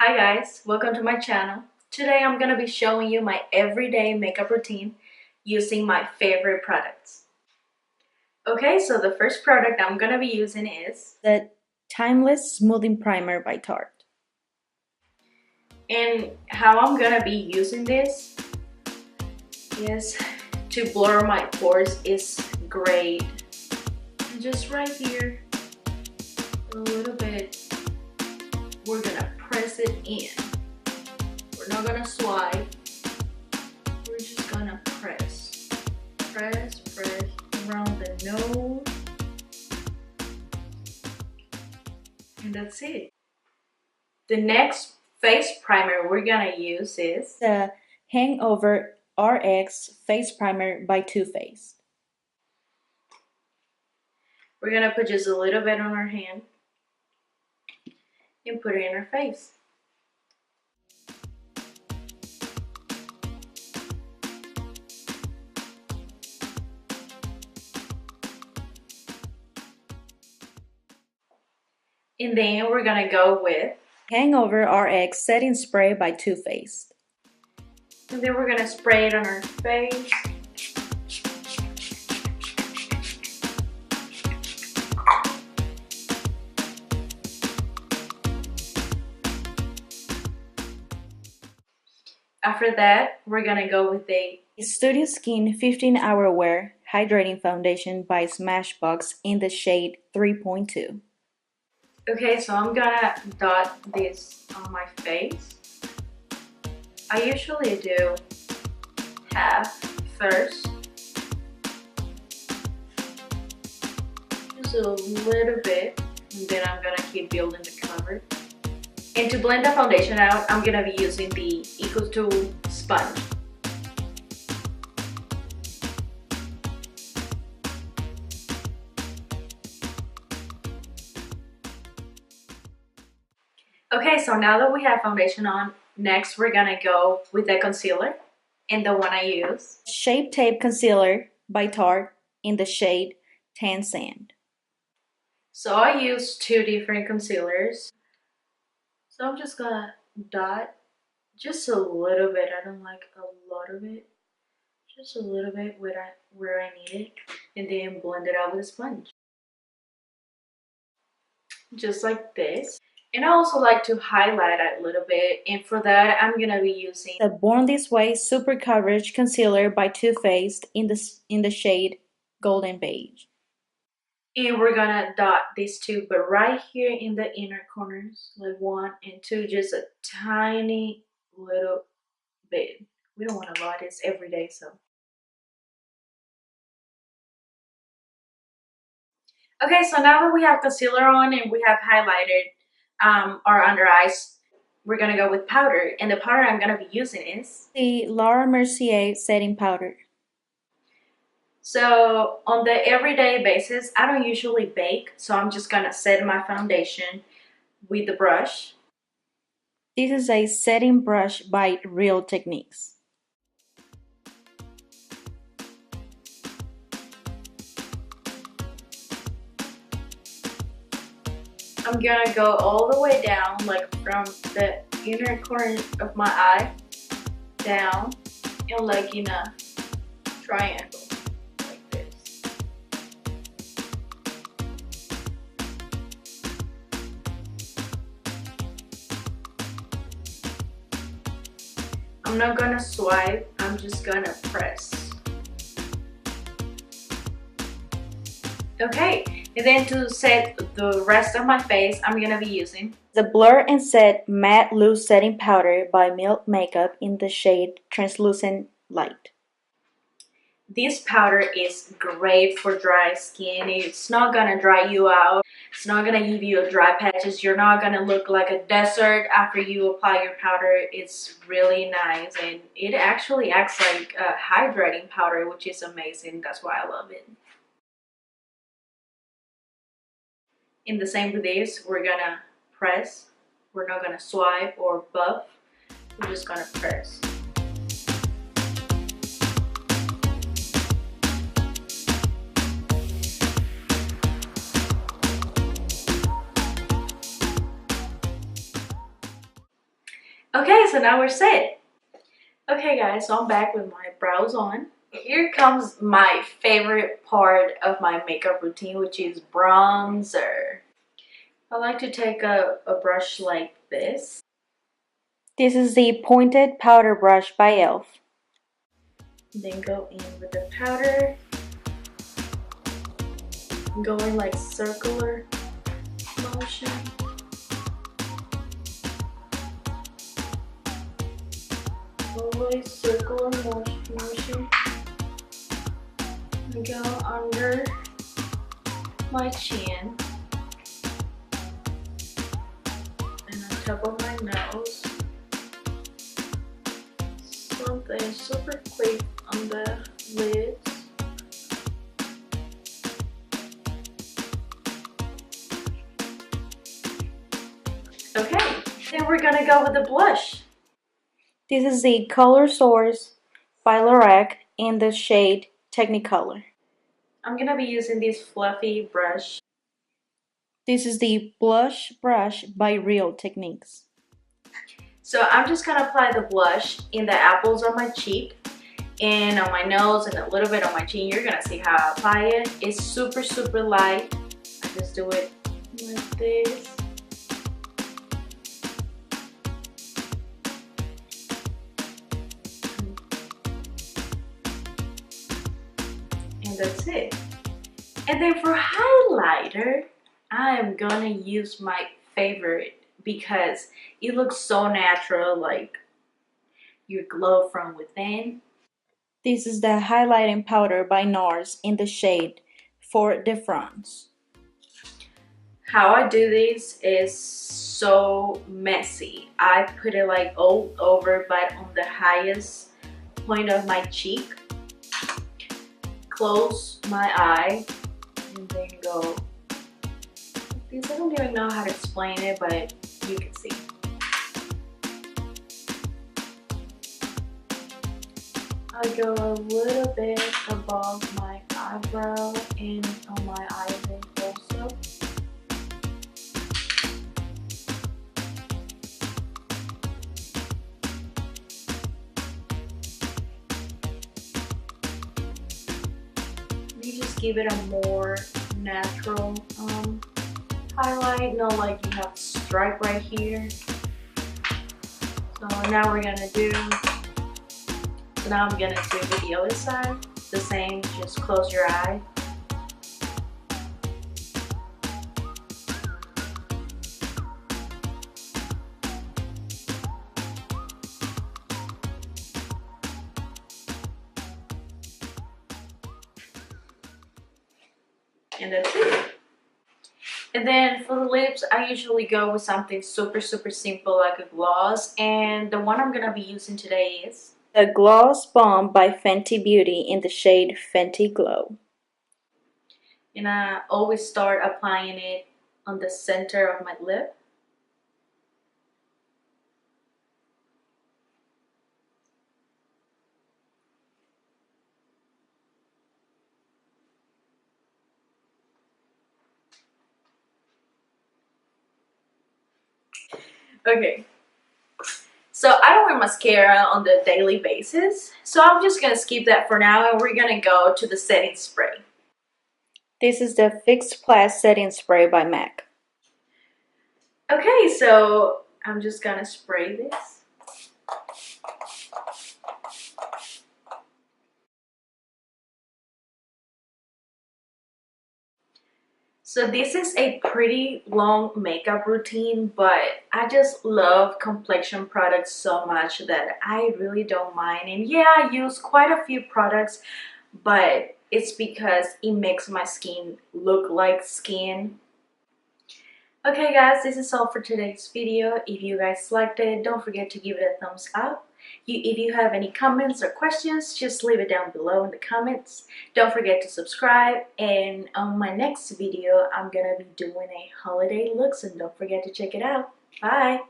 Hi guys, welcome to my channel. Today I'm going to be showing you my everyday makeup routine using my favorite products. Okay, so the first product I'm going to be using is the Timeless Smoothing Primer by Tarte. And how I'm going to be using this is to blur my pores is great. And just right here, a little bit, we're going to press it in. We're not going to swipe. We're just going to press around the nose. And that's it. The next face primer we're going to use is the HangoveRX Face Primer by Too Faced. We're going to put just a little bit on our hand and put it in our face. And then we're going to go with HangoveRX Setting Spray by Too Faced. And then we're going to spray it on our face. After that, we're going to go with a Studio Skin 15-Hour Wear Hydrating Foundation by SMASHBOX in the shade 3.2. Okay, so I'm gonna dot this on my face. I usually do half first. Just a little bit, and then I'm gonna keep building the cover. And to blend the foundation out, I'm gonna be using the Eco Tool sponge. Okay, so now that we have foundation on, next we're gonna go with the concealer, and the one I use, Shape Tape Concealer by Tarte in the shade Tan Sand. So I use two different concealers. So I'm just gonna dot just a little bit. I don't like a lot of it. Just a little bit where I need it, and then blend it out with a sponge. Just like this. And I also like to highlight it a little bit, and for that I'm gonna be using the Born This Way Super Coverage Concealer by Too Faced in the shade Golden Beige. And we're gonna dot these two, but right here in the inner corners, like 1 and 2, just a tiny little bit. We don't want a lot, it's every day, so. Okay, so now that we have concealer on and we have highlighted our under eyes, we're gonna go with powder, and the powder I'm gonna be using is the Laura Mercier Setting Powder. So on the everyday basis, I don't usually bake, so I'm just gonna set my foundation with the brush. This is a setting brush by Real Techniques. I'm gonna go all the way down, like from the inner corner of my eye down, and like in a triangle, like this. I'm not gonna swipe, I'm just gonna press. Okay, and then to set the rest of my face, I'm gonna be using the Blur and Set Matte Loose Setting Powder by Milk Makeup in the shade Translucent Light. This powder is great for dry skin. It's not gonna dry you out. It's not gonna give you dry patches. You're not gonna look like a desert after you apply your powder. It's really nice, and it actually acts like a hydrating powder, which is amazing. That's why I love it. In the same with this, we're gonna press. We're not gonna swipe or buff. We're just gonna press. Okay, so now we're set. Okay guys, so I'm back with my brows on. Here comes my favorite part of my makeup routine, which is bronzer. I like to take a brush like this. This is the pointed powder brush by e.l.f. Then go in with the powder. Going like circular motion. Always circular motion. And go under my chin. And on top of my nose. Something super quick on the lids. Okay, then we're gonna go with the blush. This is the Color Source by LORAC in the shade Technicolor. I'm gonna be using this fluffy brush. This is the Blush Brush by Real Techniques. So I'm just gonna apply the blush in the apples on my cheek and on my nose and a little bit on my chin. You're gonna see how I apply it. It's super, super light. I just do it like this. And that's it. And then for highlighter, I am gonna use my favorite because it looks so natural, like you glow from within. This is the highlighting powder by NARS in the shade For de France. How I do this is so messy. I put it like all over, but on the highest point of my cheek. Close my eye and then go like this. I don't even know how to explain it, but you can see. I go a little bit above my eyebrow and on my eyelid also. You just give it a more natural highlight, not like you have a stripe right here. So now we're gonna do. So now I'm gonna do with the other side, the same, just close your eye. And that's it. And then for the lips, I usually go with something super, super simple like a gloss. And the one I'm gonna be using today is The Gloss Bomb by Fenty Beauty in the shade Fenty Glow. And I always start applying it on the center of my lip. Okay. So I don't wear mascara on the daily basis, so I'm just gonna skip that for now and we're gonna go to the setting spray. This is the Fixed Plus Setting Spray by MAC. Okay, so I'm just gonna spray this. So this is a pretty long makeup routine, but I just love complexion products so much that I really don't mind. And yeah, I use quite a few products, but it's because it makes my skin look like skin. Okay guys, this is all for today's video. If you guys liked it, don't forget to give it a thumbs up. If you have any comments or questions, just leave it down below in the comments. Don't forget to subscribe, and on my next video, I'm gonna be doing a holiday look, so don't forget to check it out. Bye!